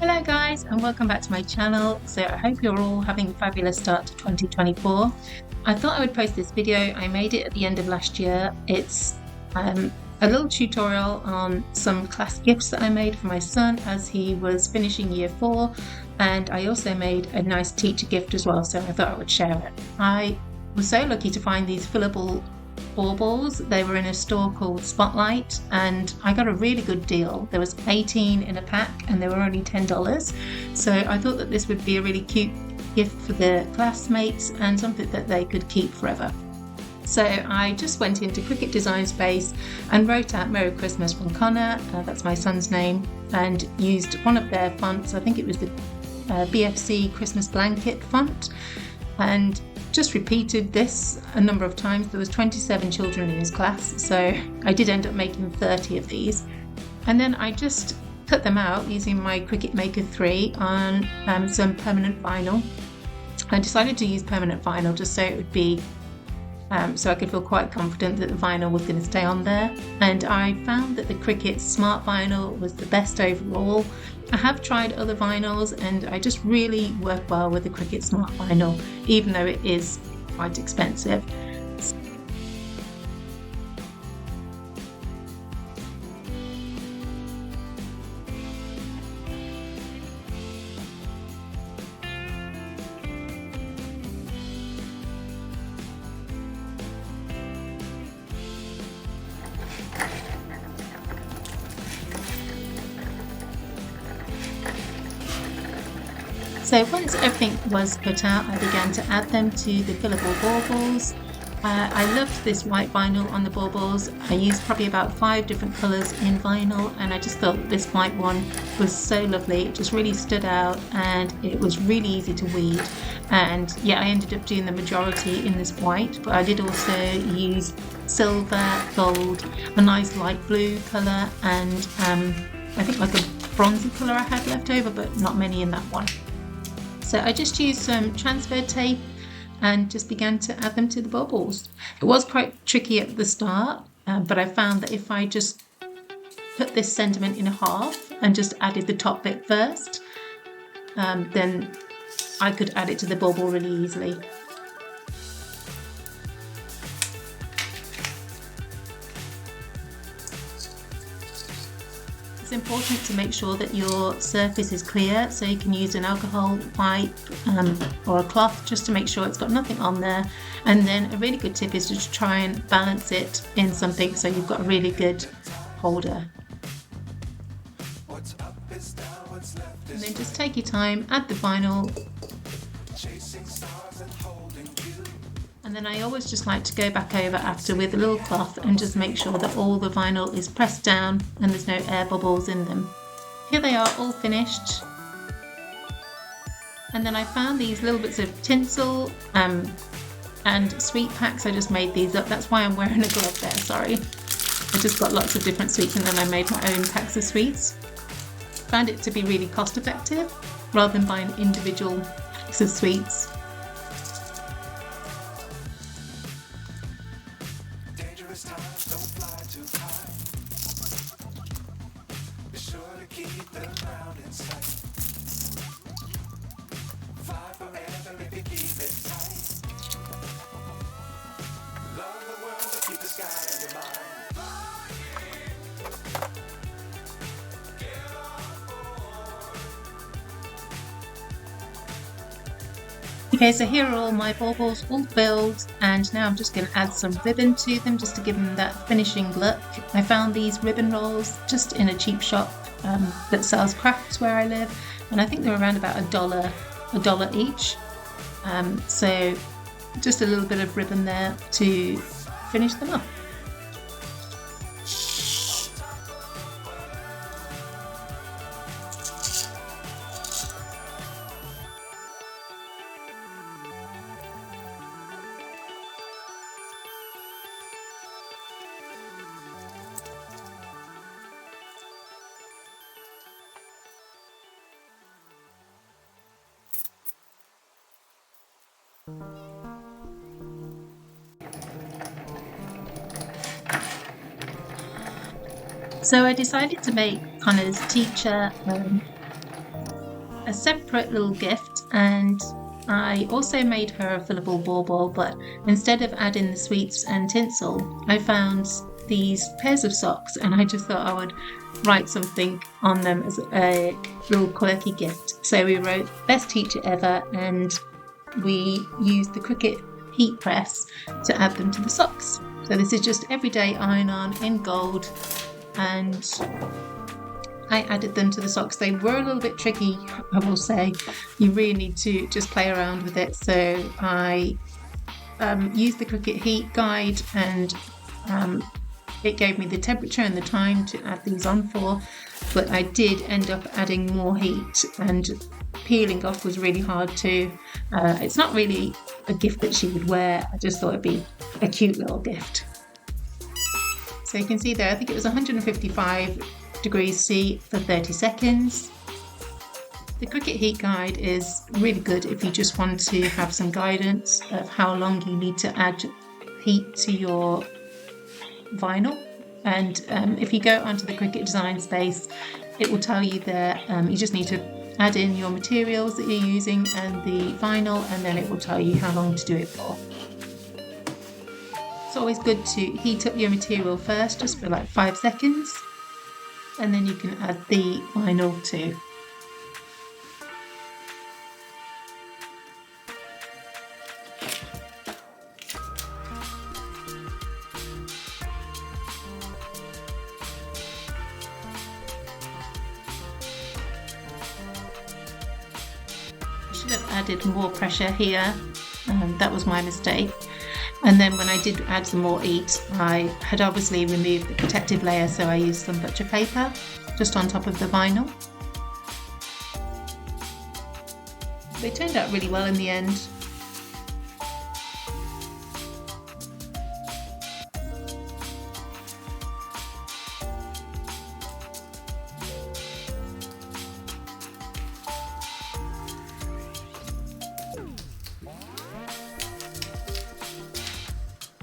Hello guys and welcome back to my channel. So I hope you're all having a fabulous start to 2024. I thought I would post this video. I made it at the end of last year. It's a little tutorial on some class gifts that I made for my son as he was finishing year 4, and I also made a nice teacher gift as well, so I thought I would share it. I was so lucky to find these fillable baubles. They were in a store called Spotlight and I got a really good deal. There was 18 in a pack and they were only $10, so I thought that this would be a really cute gift for the classmates and something that they could keep forever. So I just went into Cricut Design Space and wrote out Merry Christmas from Connor, that's my son's name, and used one of their fonts. I think it was the BFC Christmas Blanket font, and just repeated this a number of times. There was 27 children in his class, so I did end up making 30 of these. And then I just cut them out using my Cricut Maker 3 on some permanent vinyl. I decided to use permanent vinyl just so it would be so I could feel quite confident that the vinyl was going to stay on there. And I found that the Cricut Smart Vinyl was the best overall. I have tried other vinyls and I just really work well with the Cricut Smart Vinyl, even though it is quite expensive. So once everything was cut out, I began to add them to the fillable baubles. I loved this white vinyl on the baubles. I used probably about 5 different colours in vinyl, and I just thought this white one was so lovely. It just really stood out and it was really easy to weed. And yeah, I ended up doing the majority in this white, but I did also use silver, gold, a nice light blue colour, and I think like a bronzy colour I had left over, but not many in that one. So I just used some transfer tape and just began to add them to the baubles. It was quite tricky at the start, but I found that if I just put this sentiment in half and just added the top bit first, then I could add it to the bauble really easily. It's important to make sure that your surface is clear, so you can use an alcohol wipe or a cloth just to make sure it's got nothing on there. And then a really good tip is to try and balance it in something so you've got a really good holder. And then just take your time, add the vinyl. And then I always just like to go back over after with a little cloth and just make sure that all the vinyl is pressed down and there's no air bubbles in them. Here they are, all finished. And then I found these little bits of tinsel and sweet packs. I just made these up. That's why I'm wearing a glove there, sorry. I just got lots of different sweets and then I made my own packs of sweets. Found it to be really cost effective rather than buying individual packs of sweets. Okay, so here are all my baubles all filled, and now I'm just going to add some ribbon to them just to give them that finishing look. I found these ribbon rolls just in a cheap shop that sells crafts where I live, and I think they're around about a dollar each. So just a little bit of ribbon there to finish them up. So I decided to make Connor's teacher a separate little gift, and I also made her a fillable bauble, but instead of adding the sweets and tinsel, I found these pairs of socks, and I just thought I would write something on them as a little quirky gift. So we wrote "Best Teacher Ever," and we used the Cricut heat press to add them to the socks. So this is just everyday iron-on in gold, and I added them to the socks. They were a little bit tricky, I will say. You really need to just play around with it. So I used the Cricut heat guide, and it gave me the temperature and the time to add these on for, but I did end up adding more heat, and peeling off was really hard too. It's not really a gift that she would wear. I just thought it'd be a cute little gift. So you can see there, I think it was 155 degrees C for 30 seconds. The Cricut heat guide is really good if you just want to have some guidance of how long you need to add heat to your vinyl. And if you go onto the Cricut design space, it will tell you there you just need to add in your materials that you're using and the vinyl, and then it will tell you how long to do it for. It's always good to heat up your material first, just for like 5 seconds, and then you can add the vinyl too. Should have added more pressure here, that was my mistake. And then when I did add some more heat, I had obviously removed the protective layer, so I used some butcher paper just on top of the vinyl. They turned out really well in the end.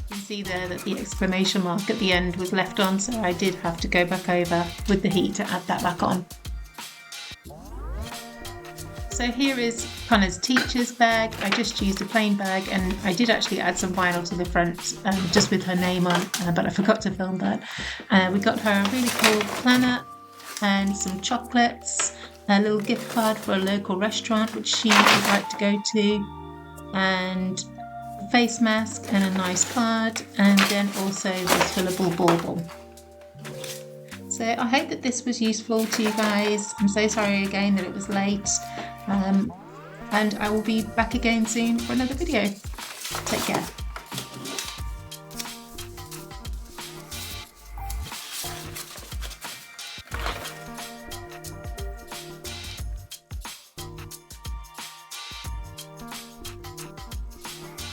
You can see there that the exclamation mark at the end was left on, so I did have to go back over with the heat to add that back on. So here is Connor's teacher's bag. I just used a plain bag, and I did actually add some vinyl to the front just with her name on, but I forgot to film that. We got her a really cool planner and some chocolates, a little gift card for a local restaurant which she would like to go to, and face mask and a nice card, and then also this fillable bauble. So I hope that this was useful to you guys. I'm so sorry again that it was late, and I will be back again soon for another video. Take care.